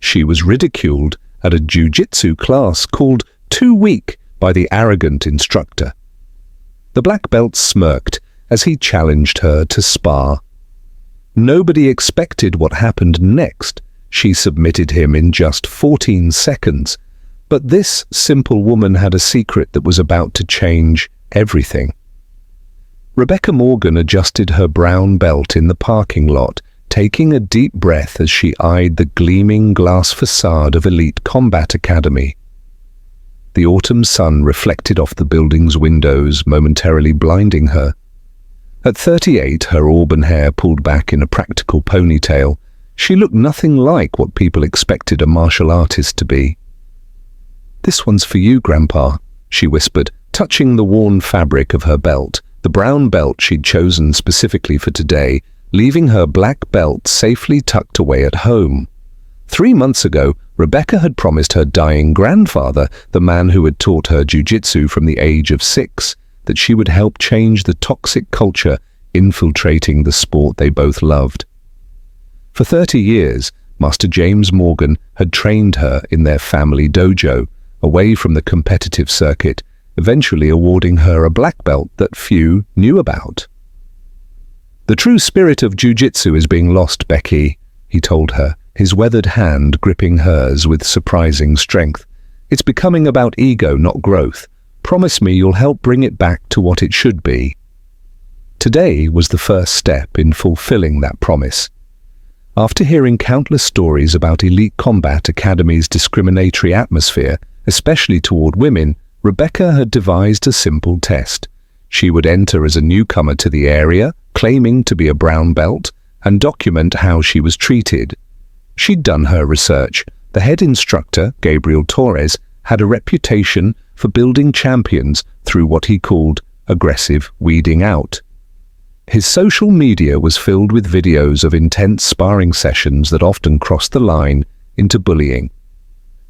she was ridiculed at a jiu-jitsu class called too weak by the arrogant instructor. The black belt smirked as he challenged her to spar. Nobody expected what happened next. She submitted him in just 14 seconds. But this simple woman had a secret that was about to change everything. Rebecca Morgan adjusted her brown belt in the parking lot, taking a deep breath as she eyed the gleaming glass facade of Elite Combat Academy. The autumn sun reflected off the building's windows, momentarily blinding her. At 38, her auburn hair pulled back in a practical ponytail, she looked nothing like what people expected a martial artist to be. "This one's for you, Grandpa," she whispered, touching the worn fabric of her belt, the brown belt she'd chosen specifically for today, leaving her black belt safely tucked away at home. 3 months ago, Rebecca had promised her dying grandfather, the man who had taught her jiu-jitsu from the age of 6, that she would help change the toxic culture infiltrating the sport they both loved. For 30 years, Master James Morgan had trained her in their family dojo, away from the competitive circuit, eventually awarding her a black belt that few knew about. "The true spirit of jiu-jitsu is being lost, Becky," he told her, his weathered hand gripping hers with surprising strength. "It's becoming about ego, not growth. Promise me you'll help bring it back to what it should be." Today was the first step in fulfilling that promise. After hearing countless stories about Elite Combat Academy's discriminatory atmosphere, especially toward women, Rebecca had devised a simple test. She would enter as a newcomer to the area, claiming to be a brown belt, and document how she was treated. She'd done her research. The head instructor, Gabriel Torres, had a reputation for building champions through what he called aggressive weeding out. His social media was filled with videos of intense sparring sessions that often crossed the line into bullying.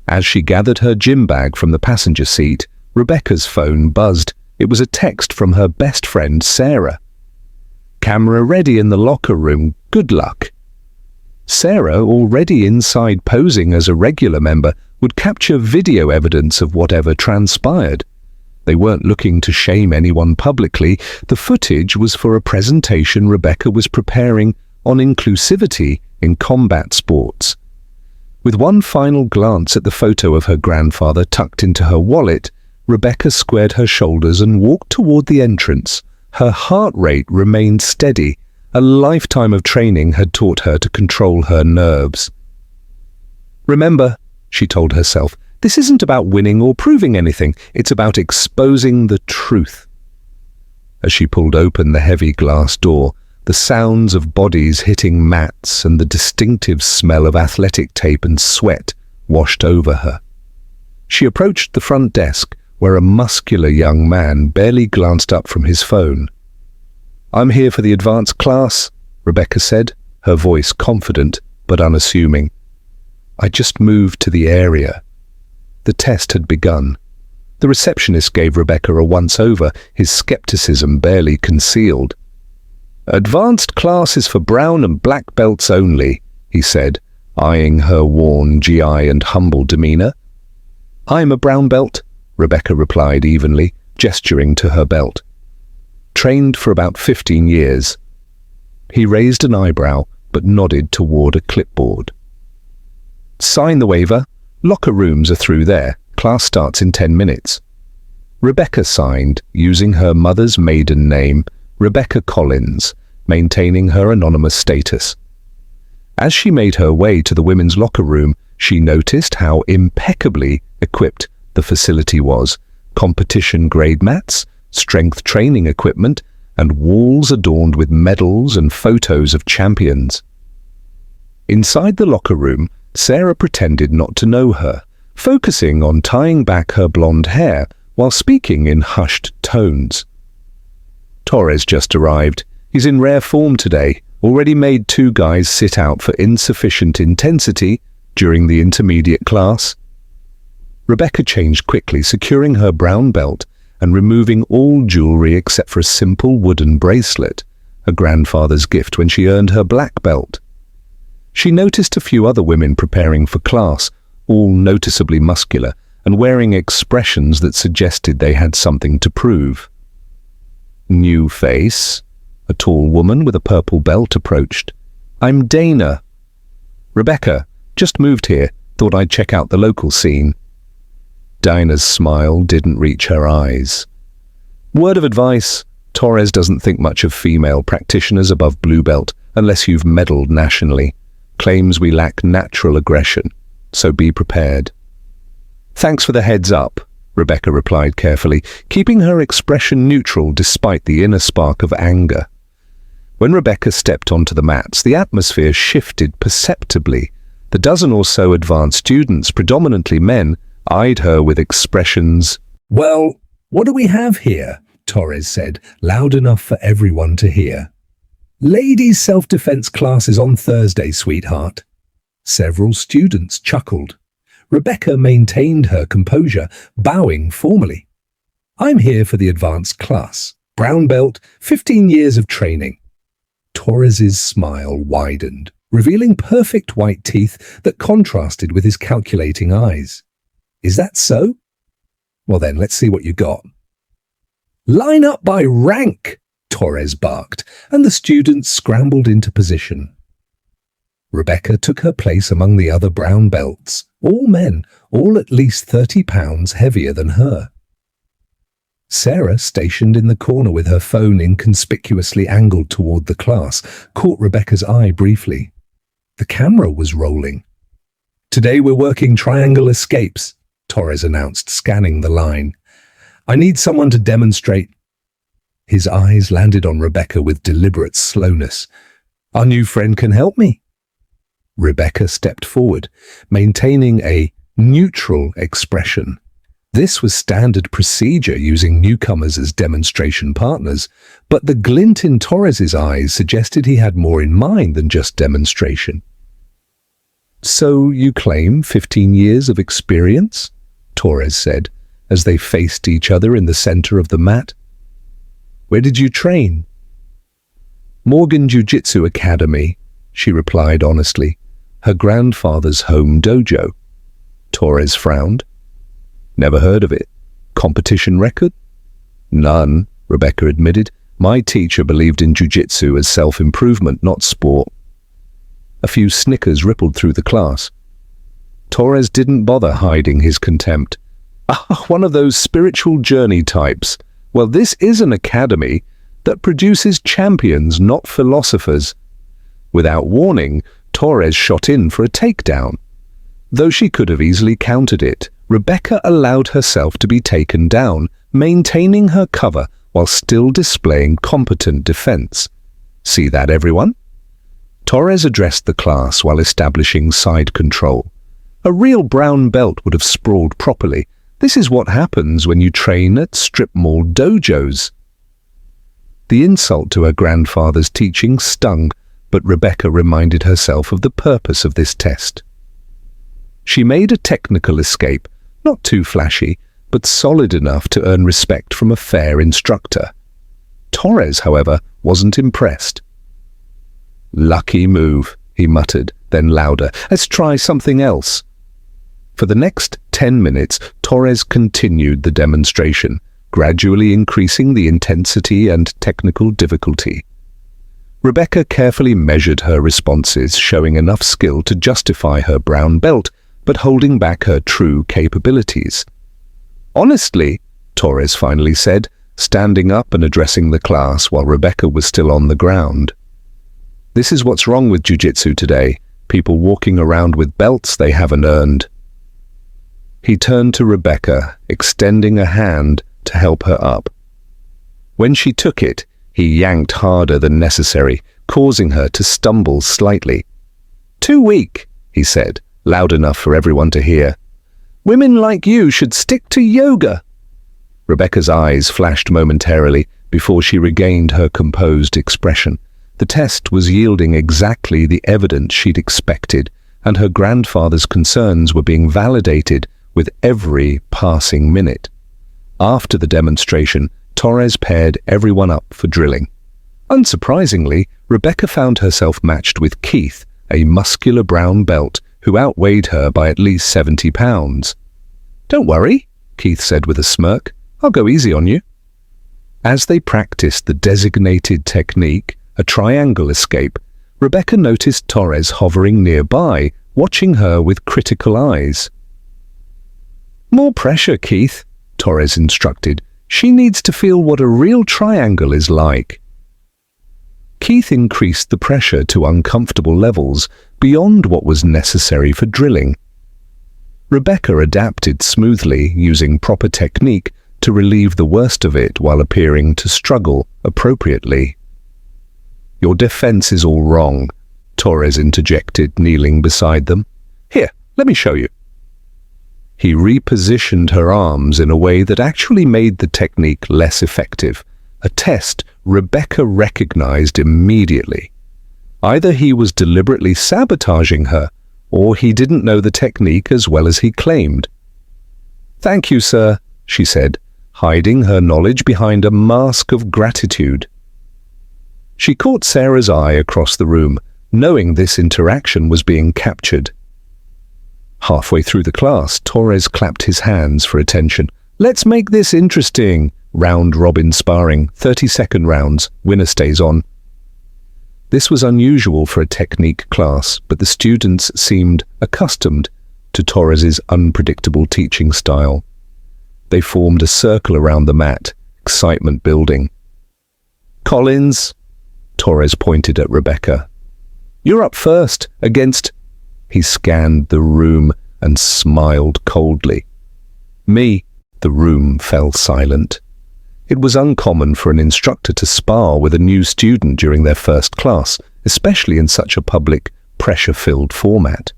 As she gathered her gym bag from the passenger seat, Rebecca's phone buzzed. It was a text from her best friend, Sarah. "Camera ready in the locker room. Good luck." Sarah, already inside posing as a regular member, would capture video evidence of whatever transpired. They weren't looking to shame anyone publicly. The footage was for a presentation Rebecca was preparing on inclusivity in combat sports. With one final glance at the photo of her grandfather tucked into her wallet, Rebecca squared her shoulders and walked toward the entrance. Her heart rate remained steady. A lifetime of training had taught her to control her nerves. "Remember," she told herself, "this isn't about winning or proving anything. It's about exposing the truth." As she pulled open the heavy glass door, the sounds of bodies hitting mats and the distinctive smell of athletic tape and sweat washed over her. She approached the front desk, where a muscular young man barely glanced up from his phone. "I'm here for the advanced class," Rebecca said, her voice confident but unassuming. "I just moved to the area." The test had begun. The receptionist gave Rebecca a once-over, his skepticism barely concealed. "Advanced class is for brown and black belts only," he said, eyeing her worn GI and humble demeanor. "I'm a brown belt," Rebecca replied evenly, gesturing to her belt. "Trained for about 15 years. He raised an eyebrow, but nodded toward a clipboard. "Sign the waiver. Locker rooms are through there. Class starts in 10 minutes. Rebecca signed, using her mother's maiden name, Rebecca Collins, maintaining her anonymous status. As she made her way to the women's locker room, she noticed how impeccably equipped the facility was. Competition-grade mats, strength training equipment, and walls adorned with medals and photos of champions. Inside the locker room, Sarah pretended not to know her, focusing on tying back her blonde hair while speaking in hushed tones. "Torres just arrived. He's in rare form today. Already made 2 guys sit out for insufficient intensity during the intermediate class." Rebecca changed quickly, securing her brown belt and removing all jewelry except for a simple wooden bracelet, her grandfather's gift when she earned her black belt. She noticed a few other women preparing for class, all noticeably muscular and wearing expressions that suggested they had something to prove. New face. A tall woman with a purple belt approached. "I'm Dana." "Rebecca, just moved here. Thought I'd check out the local scene." Dana's smile didn't reach her eyes. "Word of advice, Torres doesn't think much of female practitioners above blue belt unless you've meddled nationally. Claims we lack natural aggression, so be prepared." "Thanks for the heads up," Rebecca replied carefully, keeping her expression neutral despite the inner spark of anger. When Rebecca stepped onto the mats, the atmosphere shifted perceptibly. The dozen or so advanced students, predominantly men, eyed her with expressions. "Well, what do we have here?" Torres said, loud enough for everyone to hear. "Ladies' self-defense class is on Thursday, sweetheart." Several students chuckled. Rebecca maintained her composure, bowing formally. "I'm here for the advanced class. Brown belt, 15 years of training." Torres's smile widened, revealing perfect white teeth that contrasted with his calculating eyes. "Is that so? Well then, let's see what you got." "Line up by rank," Torres barked, and the students scrambled into position. Rebecca took her place among the other brown belts, all men, all at least 30 pounds heavier than her. Sarah, stationed in the corner with her phone inconspicuously angled toward the class, caught Rebecca's eye briefly. The camera was rolling. "Today we're working triangle escapes," Torres announced, scanning the line. "I need someone to demonstrate." His eyes landed on Rebecca with deliberate slowness. "Our new friend can help me." Rebecca stepped forward, maintaining a neutral expression. This was standard procedure using newcomers as demonstration partners, but the glint in Torres's eyes suggested he had more in mind than just demonstration. "So you claim 15 years of experience?" Torres said, as they faced each other in the center of the mat. "Where did you train?" "Morgan Jiu-Jitsu Academy," she replied honestly. "Her grandfather's home dojo." Torres frowned. "Never heard of it. Competition record?" "None," Rebecca admitted. "My teacher believed in jiu-jitsu as self-improvement, not sport." A few snickers rippled through the class. Torres didn't bother hiding his contempt. "Ah, one of those spiritual journey types. Well, this is an academy that produces champions, not philosophers." Without warning, Torres shot in for a takedown. Though she could have easily countered it, Rebecca allowed herself to be taken down, maintaining her cover while still displaying competent defense. "See that, everyone?" Torres addressed the class while establishing side control. A real brown belt would have sprawled properly. This is what happens when you train at strip mall dojos. The insult to her grandfather's teaching stung, but Rebecca reminded herself of the purpose of this test. She made a technical escape, not too flashy, but solid enough to earn respect from a fair instructor. Torres, however, wasn't impressed. "Lucky move," he muttered, then louder, "Let's try something else." For the next 10 minutes, Torres continued the demonstration, gradually increasing the intensity and technical difficulty. Rebecca carefully measured her responses, showing enough skill to justify her brown belt, but holding back her true capabilities. "Honestly," Torres finally said, standing up and addressing the class while Rebecca was still on the ground. "This is what's wrong with jiu-jitsu today, people walking around with belts they haven't earned." He turned to Rebecca, extending a hand to help her up. When she took it, he yanked harder than necessary, causing her to stumble slightly. "Too weak," he said, loud enough for everyone to hear. "Women like you should stick to yoga." Rebecca's eyes flashed momentarily before she regained her composed expression. The test was yielding exactly the evidence she'd expected, and her grandfather's concerns were being validated with every passing minute. After the demonstration, Torres paired everyone up for drilling. Unsurprisingly, Rebecca found herself matched with Keith, a muscular brown belt who outweighed her by at least 70 pounds. "Don't worry," Keith said with a smirk. "I'll go easy on you." As they practiced the designated technique, a triangle escape, Rebecca noticed Torres hovering nearby, watching her with critical eyes. "More pressure, Keith," Torres instructed. "She needs to feel what a real triangle is like." Keith increased the pressure to uncomfortable levels beyond what was necessary for drilling. Rebecca adapted smoothly, using proper technique to relieve the worst of it while appearing to struggle appropriately. "Your defense is all wrong," Torres interjected, kneeling beside them. "Here, let me show you." He repositioned her arms in a way that actually made the technique less effective, a test Rebecca recognized immediately. Either he was deliberately sabotaging her, or he didn't know the technique as well as he claimed. "Thank you, sir," she said, hiding her knowledge behind a mask of gratitude. She caught Sarah's eye across the room, knowing this interaction was being captured. Halfway through the class, Torres clapped his hands for attention. "Let's make this interesting. Round-robin sparring, 30-second rounds, winner stays on." This was unusual for a technique class, but the students seemed accustomed to Torres's unpredictable teaching style. They formed a circle around the mat, excitement building. "Collins," Torres pointed at Rebecca. "You're up first, against—" He scanned the room and smiled coldly. "Me." The room fell silent. It was uncommon for an instructor to spar with a new student during their first class, especially in such a public, pressure-filled format.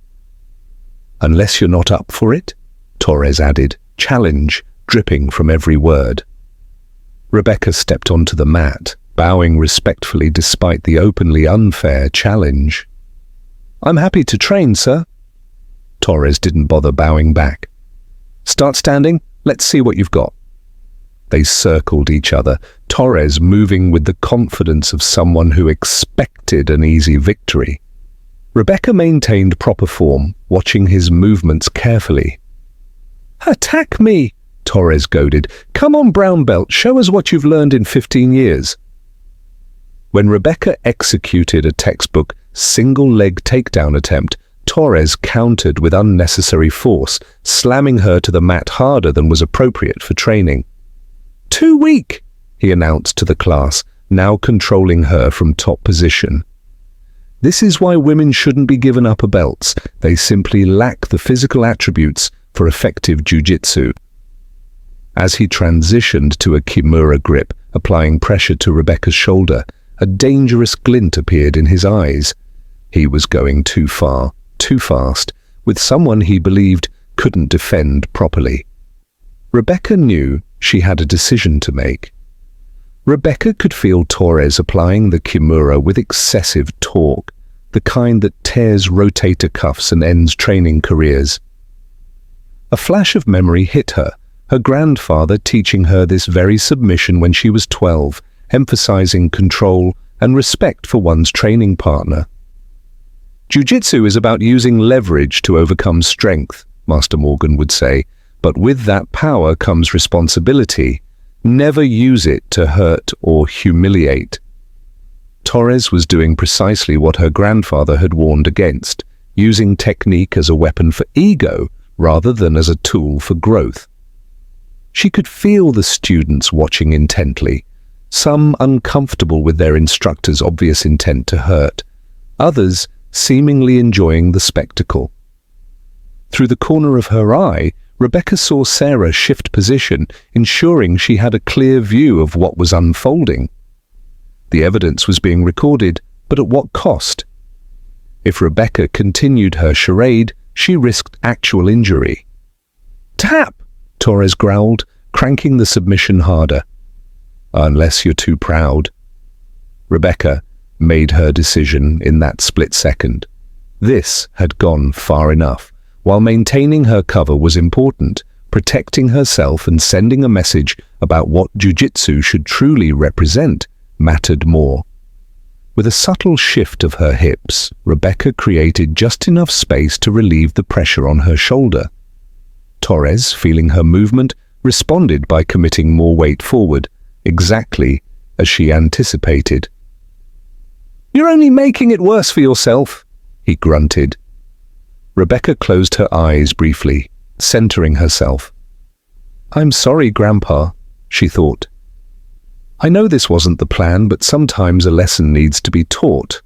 "Unless you're not up for it," Torres added, challenge dripping from every word. Rebecca stepped onto the mat, bowing respectfully despite the openly unfair challenge. "I'm happy to train, sir." Torres didn't bother bowing back. "Start standing. Let's see what you've got." They circled each other, Torres moving with the confidence of someone who expected an easy victory. Rebecca maintained proper form, watching his movements carefully. "Attack me!" Torres goaded. "Come on, brown belt, show us what you've learned in 15 years. When Rebecca executed a textbook single-leg takedown attempt, Torres countered with unnecessary force, slamming her to the mat harder than was appropriate for training. "Too weak," he announced to the class, now controlling her from top position. This is why women shouldn't be given upper belts. They simply lack the physical attributes for effective jiu-jitsu. As he transitioned to a kimura grip, applying pressure to Rebecca's shoulder, a dangerous glint appeared in his eyes. He was going too far, too fast, with someone he believed couldn't defend properly. Rebecca knew she had a decision to make. Rebecca could feel Torres applying the kimura with excessive torque, the kind that tears rotator cuffs and ends training careers. A flash of memory hit her grandfather teaching her this very submission when she was 12, emphasizing control and respect for one's training partner. Jiu-Jitsu is about using leverage to overcome strength, Master Morgan would say, but with that power comes responsibility. Never use it to hurt or humiliate. Torres was doing precisely what her grandfather had warned against, using technique as a weapon for ego rather than as a tool for growth. She could feel the students watching intently, some uncomfortable with their instructor's obvious intent to hurt, others seemingly enjoying the spectacle. Through the corner of her eye, Rebecca saw Sarah shift position, ensuring she had a clear view of what was unfolding. The evidence was being recorded, but at what cost? If Rebecca continued her charade, she risked actual injury. "Tap!" Torres growled, cranking the submission harder. "Unless you're too proud." Rebecca made her decision in that split second. This had gone far enough. While maintaining her cover was important, protecting herself and sending a message about what jiu-jitsu should truly represent mattered more. With a subtle shift of her hips, Rebecca created just enough space to relieve the pressure on her shoulder. Torres, feeling her movement, responded by committing more weight forward, exactly as she anticipated. "You're only making it worse for yourself," he grunted. Rebecca closed her eyes briefly, centering herself. "I'm sorry, Grandpa," she thought. "I know this wasn't the plan, but sometimes a lesson needs to be taught."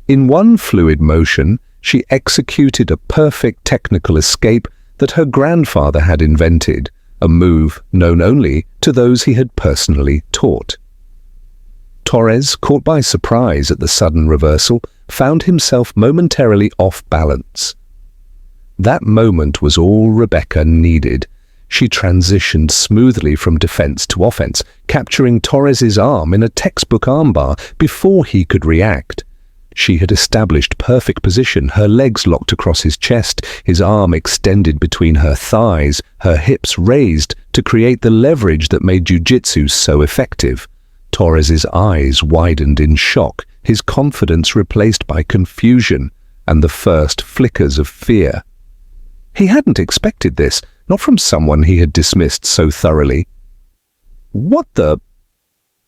In one fluid motion, she executed a perfect technical escape that her grandfather had invented, a move known only to those he had personally taught. Torres, caught by surprise at the sudden reversal, found himself momentarily off balance. That moment was all Rebecca needed. She transitioned smoothly from defense to offense, capturing Torres's arm in a textbook armbar before he could react. She had established perfect position, her legs locked across his chest, his arm extended between her thighs, her hips raised to create the leverage that made jiu-jitsu so effective. Torres's eyes widened in shock, his confidence replaced by confusion and the first flickers of fear. He hadn't expected this, not from someone he had dismissed so thoroughly. "What the?"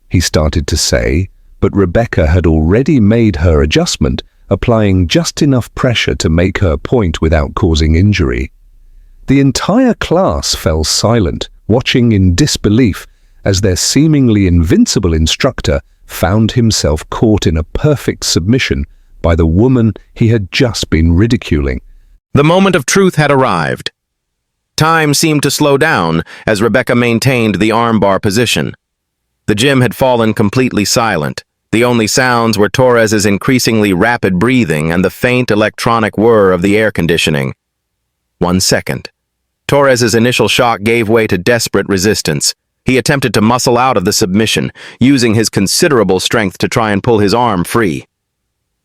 he started to say, but Rebecca had already made her adjustment, applying just enough pressure to make her point without causing injury. The entire class fell silent, watching in disbelief as their seemingly invincible instructor found himself caught in a perfect submission by the woman he had just been ridiculing. The moment of truth had arrived. Time seemed to slow down as Rebecca maintained the armbar position. The gym had fallen completely silent. The only sounds were Torres's increasingly rapid breathing and the faint electronic whir of the air conditioning. 1 second. Torres's initial shock gave way to desperate resistance. He attempted to muscle out of the submission, using his considerable strength to try and pull his arm free.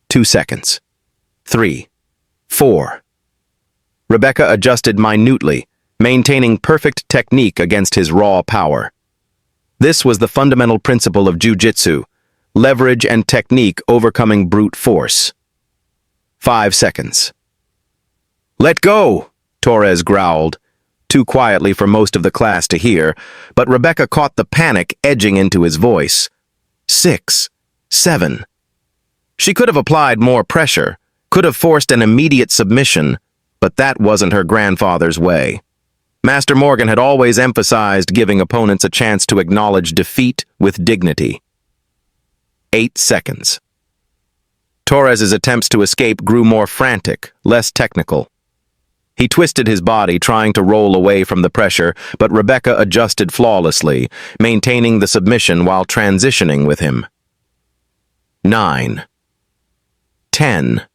2 seconds. 3. 4. Rebecca adjusted minutely, maintaining perfect technique against his raw power. This was the fundamental principle of jiu-jitsu: leverage and technique overcoming brute force. 5 seconds. "Let go!" Torres growled, too quietly for most of the class to hear, but Rebecca caught the panic edging into his voice. 6, 7. She could have applied more pressure, could have forced an immediate submission, but that wasn't her grandfather's way. Master Morgan had always emphasized giving opponents a chance to acknowledge defeat with dignity. 8 seconds. Torres's attempts to escape grew more frantic, less technical. He twisted his body, trying to roll away from the pressure, but Rebecca adjusted flawlessly, maintaining the submission while transitioning with him. 9. 10.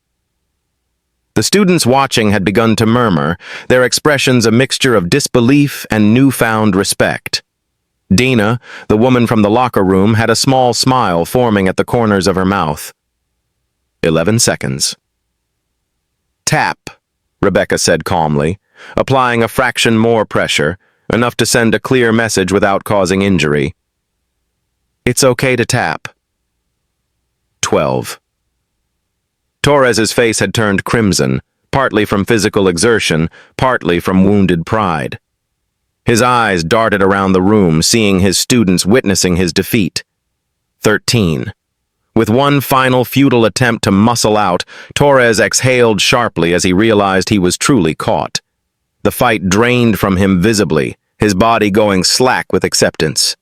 The students watching had begun to murmur, their expressions a mixture of disbelief and newfound respect. Dina, the woman from the locker room, had a small smile forming at the corners of her mouth. 11 seconds. "Tap," Rebecca said calmly, applying a fraction more pressure, enough to send a clear message without causing injury. "It's okay to tap." 12. Torres's face had turned crimson, partly from physical exertion, partly from wounded pride. His eyes darted around the room, seeing his students witnessing his defeat. 13. With one final futile attempt to muscle out, Torres exhaled sharply as he realized he was truly caught. The fight drained from him visibly, his body going slack with acceptance.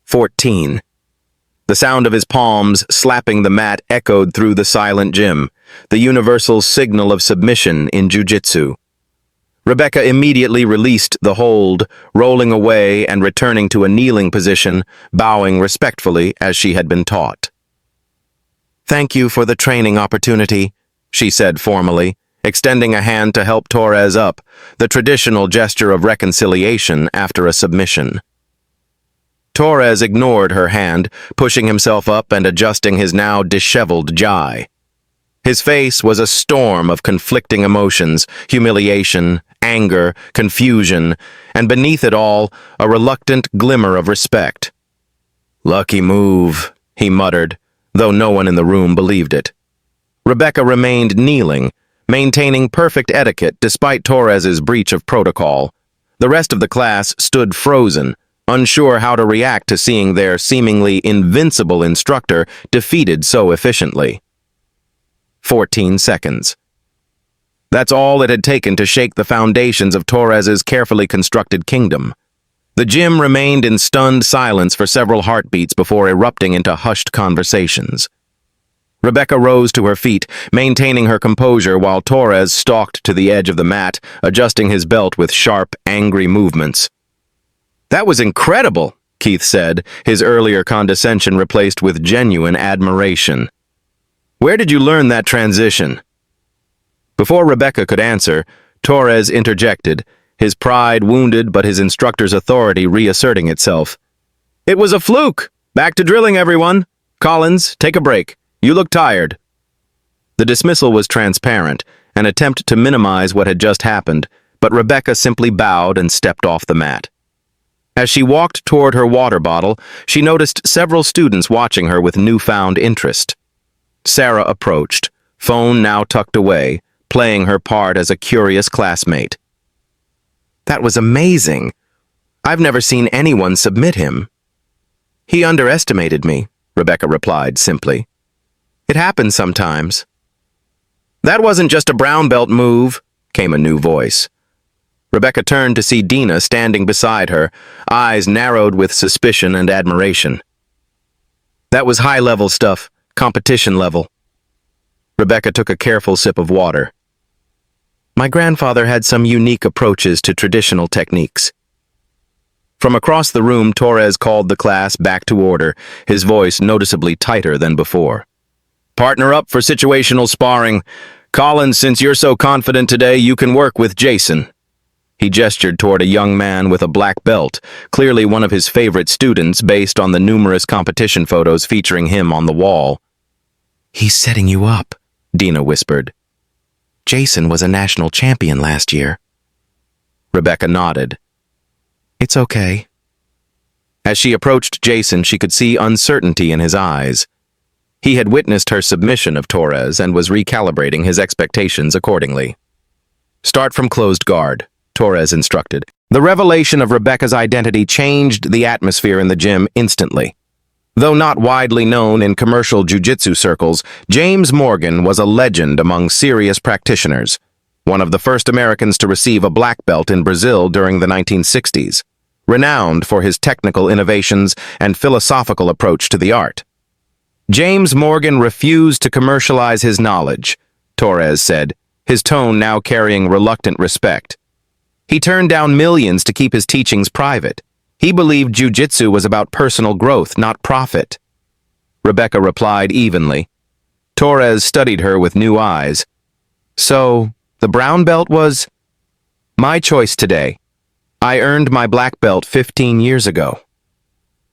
14. The sound of his palms slapping the mat echoed through the silent gym, the universal signal of submission in jiu-jitsu. Rebecca immediately released the hold, rolling away and returning to a kneeling position, bowing respectfully as she had been taught. "Thank you for the training opportunity," she said formally, extending a hand to help Torres up, the traditional gesture of reconciliation after a submission. Torres ignored her hand, pushing himself up and adjusting his now disheveled jai. His face was a storm of conflicting emotions, humiliation, anger, confusion, and beneath it all, a reluctant glimmer of respect. "Lucky move," he muttered, though no one in the room believed it. Rebecca remained kneeling, maintaining perfect etiquette despite Torres's breach of protocol. The rest of the class stood frozen, unsure how to react to seeing their seemingly invincible instructor defeated so efficiently. 14 seconds. That's all it had taken to shake the foundations of Torres's carefully constructed kingdom. The gym remained in stunned silence for several heartbeats before erupting into hushed conversations. Rebecca rose to her feet, maintaining her composure while Torres stalked to the edge of the mat, adjusting his belt with sharp, angry movements. "That was incredible," Keith said, his earlier condescension replaced with genuine admiration. "Where did you learn that transition?" Before Rebecca could answer, Torres interjected, his pride wounded but his instructor's authority reasserting itself. "It was a fluke! Back to drilling, everyone! Collins, take a break. You look tired." The dismissal was transparent, an attempt to minimize what had just happened, but Rebecca simply bowed and stepped off the mat. As she walked toward her water bottle, she noticed several students watching her with newfound interest. Sarah approached, phone now tucked away, playing her part as a curious classmate. "That was amazing. I've never seen anyone submit him." "He underestimated me," Rebecca replied simply. "It happens sometimes." "That wasn't just a brown belt move," came a new voice. Rebecca turned to see Dina standing beside her, eyes narrowed with suspicion and admiration. "That was high-level stuff, competition level." Rebecca took a careful sip of water. "My grandfather had some unique approaches to traditional techniques." From across the room, Torres called the class back to order, his voice noticeably tighter than before. "Partner up for situational sparring. Collins, since you're so confident today, you can work with Jason." He gestured toward a young man with a black belt, clearly one of his favorite students based on the numerous competition photos featuring him on the wall. "He's setting you up," Dina whispered. "Jason was a national champion last year." Rebecca nodded. "It's okay." As she approached Jason, she could see uncertainty in his eyes. He had witnessed her submission of Torres and was recalibrating his expectations accordingly. "Start from closed guard," Torres instructed. The revelation of Rebecca's identity changed the atmosphere in the gym instantly. Though not widely known in commercial jiu-jitsu circles, James Morgan was a legend among serious practitioners, one of the first Americans to receive a black belt in Brazil during the 1960s, renowned for his technical innovations and philosophical approach to the art. James Morgan refused to commercialize his knowledge, Torres said, his tone now carrying reluctant respect. He turned down millions to keep his teachings private. He believed jiu-jitsu was about personal growth, not profit. Rebecca replied evenly. Torres studied her with new eyes. "So, the brown belt was my choice today. I earned my black belt 15 years ago."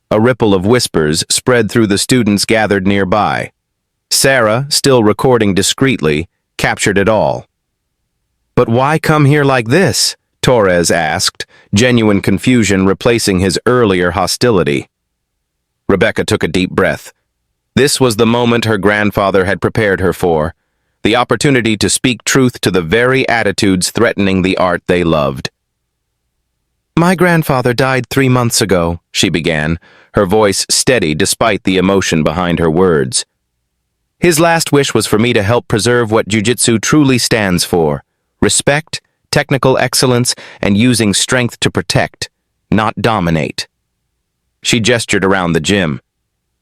A ripple of whispers spread through the students gathered nearby. Sarah, still recording discreetly, captured it all. "But why come here like this?" Torres asked, genuine confusion replacing his earlier hostility. Rebecca took a deep breath. This was the moment her grandfather had prepared her for, the opportunity to speak truth to the very attitudes threatening the art they loved. "My grandfather died 3 months ago," she began, her voice steady despite the emotion behind her words. "His last wish was for me to help preserve what jiu-jitsu truly stands for: respect, technical excellence, and using strength to protect, not dominate." She gestured around the gym.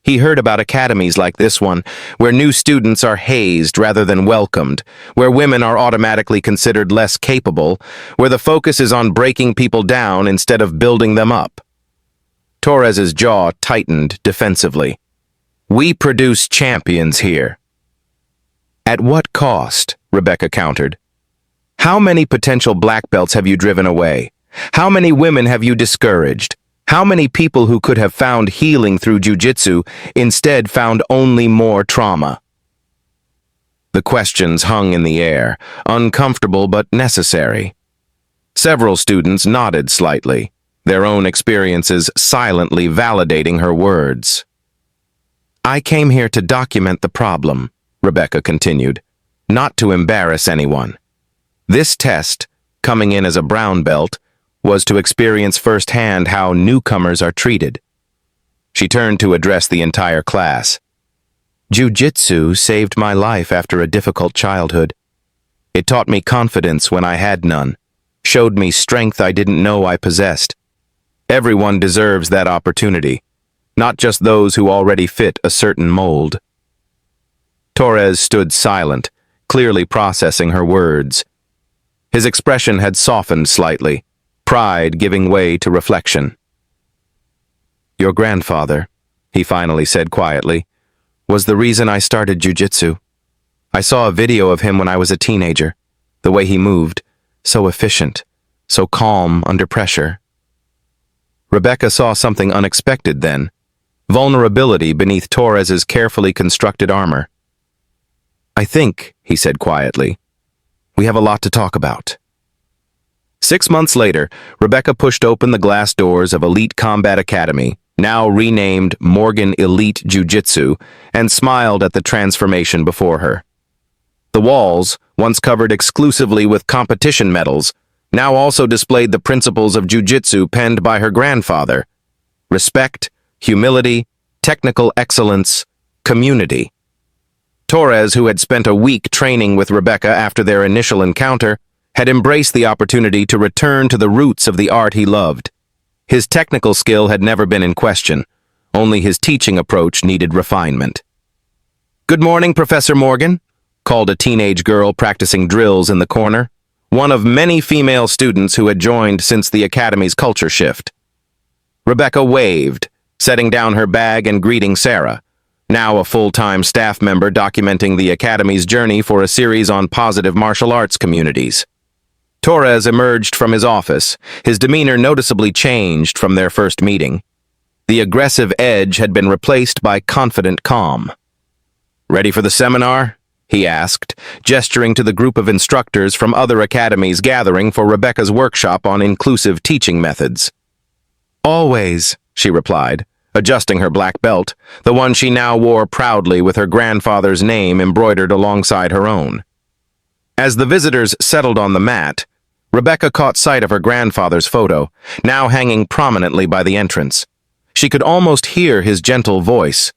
He heard about academies like this one, where new students are hazed rather than welcomed, where women are automatically considered less capable, where the focus is on breaking people down instead of building them up. Torres's jaw tightened defensively. "We produce champions here." "At what cost?" Rebecca countered. "How many potential black belts have you driven away? How many women have you discouraged? How many people who could have found healing through jiu-jitsu instead found only more trauma?" The questions hung in the air, uncomfortable but necessary. Several students nodded slightly, their own experiences silently validating her words. I came here to document the problem, Rebecca continued, not to embarrass anyone. This test, coming in as a brown belt, was to experience firsthand how newcomers are treated. She turned to address the entire class. Jiu-Jitsu saved my life after a difficult childhood. It taught me confidence when I had none, showed me strength I didn't know I possessed. Everyone deserves that opportunity, not just those who already fit a certain mold. Torres stood silent, clearly processing her words. His expression had softened slightly, pride giving way to reflection. Your grandfather, he finally said quietly, was the reason I started jiu-jitsu. I saw a video of him when I was a teenager, the way he moved, so efficient, so calm under pressure. Rebecca saw something unexpected then, vulnerability beneath Torres's carefully constructed armor. I think, he said quietly, we have a lot to talk about. 6 months later, Rebecca pushed open the glass doors of Elite Combat Academy, now renamed Morgan Elite Jiu-Jitsu, and smiled at the transformation before her. The walls, once covered exclusively with competition medals, now also displayed the principles of jiu-jitsu penned by her grandfather: respect, humility, technical excellence, community. Torres, who had spent a week training with Rebecca after their initial encounter, had embraced the opportunity to return to the roots of the art he loved. His technical skill had never been in question, only his teaching approach needed refinement. Good morning, Professor Morgan, called a teenage girl practicing drills in the corner, one of many female students who had joined since the academy's culture shift. Rebecca waved, setting down her bag and greeting Sarah, now a full-time staff member documenting the academy's journey for a series on positive martial arts communities. Torres emerged from his office, his demeanor noticeably changed from their first meeting. The aggressive edge had been replaced by confident calm. Ready for the seminar? He asked, gesturing to the group of instructors from other academies gathering for Rebecca's workshop on inclusive teaching methods. Always, she replied, adjusting her black belt, the one she now wore proudly with her grandfather's name embroidered alongside her own. As the visitors settled on the mat, Rebecca caught sight of her grandfather's photo, now hanging prominently by the entrance. She could almost hear his gentle voice.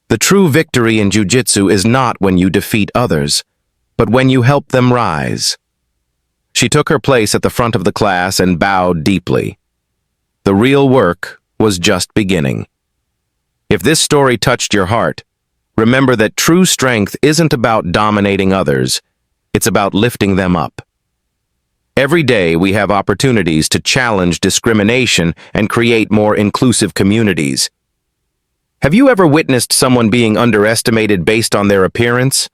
The true victory in jiu-jitsu is not when you defeat others, but when you help them rise. She took her place at the front of the class and bowed deeply. The real work was just beginning. If this story touched your heart, remember that true strength isn't about dominating others, it's about lifting them up. Every day we have opportunities to challenge discrimination and create more inclusive communities. Have you ever witnessed someone being underestimated based on their appearance?